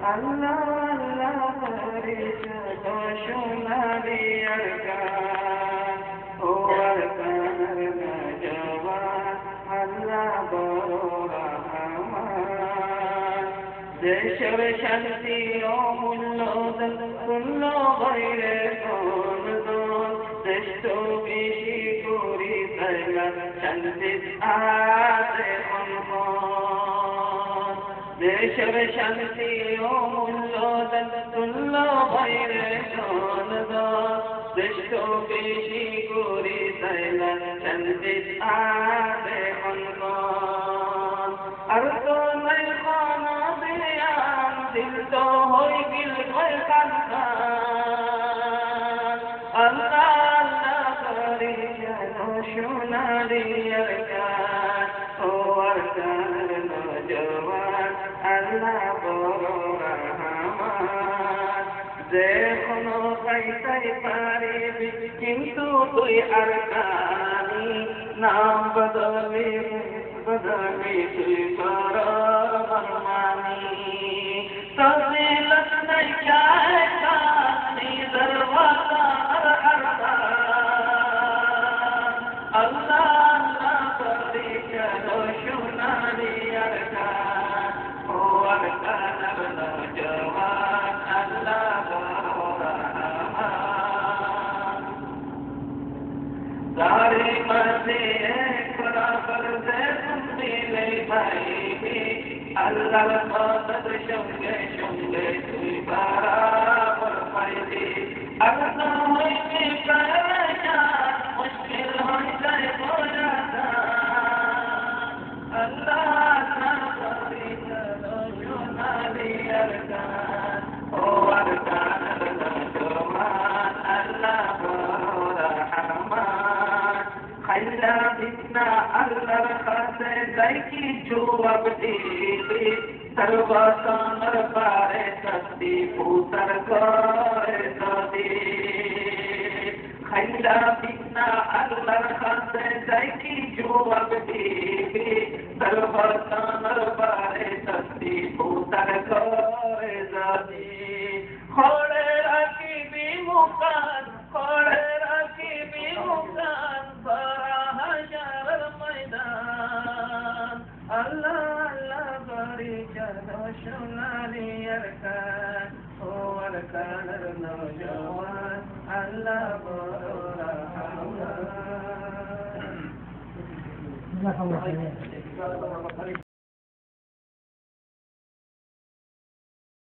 আল্লাহ আল্লাহ করে সোনারি আরকান ও আরকানের নওজওয়ান আল্লাহ বড় রহমান দেশের শান্তি ও মূল্য বাইরে কোন দেশ তো বেশি করি তাই না শান্তি আছে দেশের শান্তি ও মূল্য বাইরে কোন দেশ তো বেশি করি তাই না শান্তি আছে আর তো নাই খানা দিয়ান দিল তো হই গিল ভয় কান্দান আল্লাহ আল্লাহ করি যেন সোনারি আরকান ও আরকানের নওজওয়ান আল্লাহ বড় রহমান যে কোনো পাইতে পারিবি কিন্তু তুই আরকানি নাম বদলি তুই কর মানি তজিলত নাই চায় কানি দরওয়াজার আরকান আল্লাহ আল্লাহ করি যেন সোনারি আরকান ও আরকানের নওজওয়ান আল্লাহ বড় রহমান দারি মতে বরাবর দে মিলে ভাইবি আল্লাহর মদদ সঙ্গে সঙ্গে তুই বরাবর পাইবি আর না হইবি পরেশান মুশকিল হয়ে যায় বোঝা আল্লাহ আল্লাহ করি যেন সোনারি আরকান ও আরকানের নওজওয়ান আল্লাহ বড় রহমান খাইলা বিনা আল্লাহর কাছে যাই কি জবাব দিবি সর্বসমর পারে সত্যি পুতর করে যদি খাইলা বিনা আল্লাহর কাছে যাই কি জবাব দিবি সর্বসমর পারে সত্যি পুতর করে যদি খোড়ে রাখিবি মুকান খোড়ে রাখিবি মুকান হাশরের ময়দান আল্লাহ আল্লাহ করি যেন সোনারি আরকান ও আরকানের নওজওয়ান আল্লাহ বড় রহমান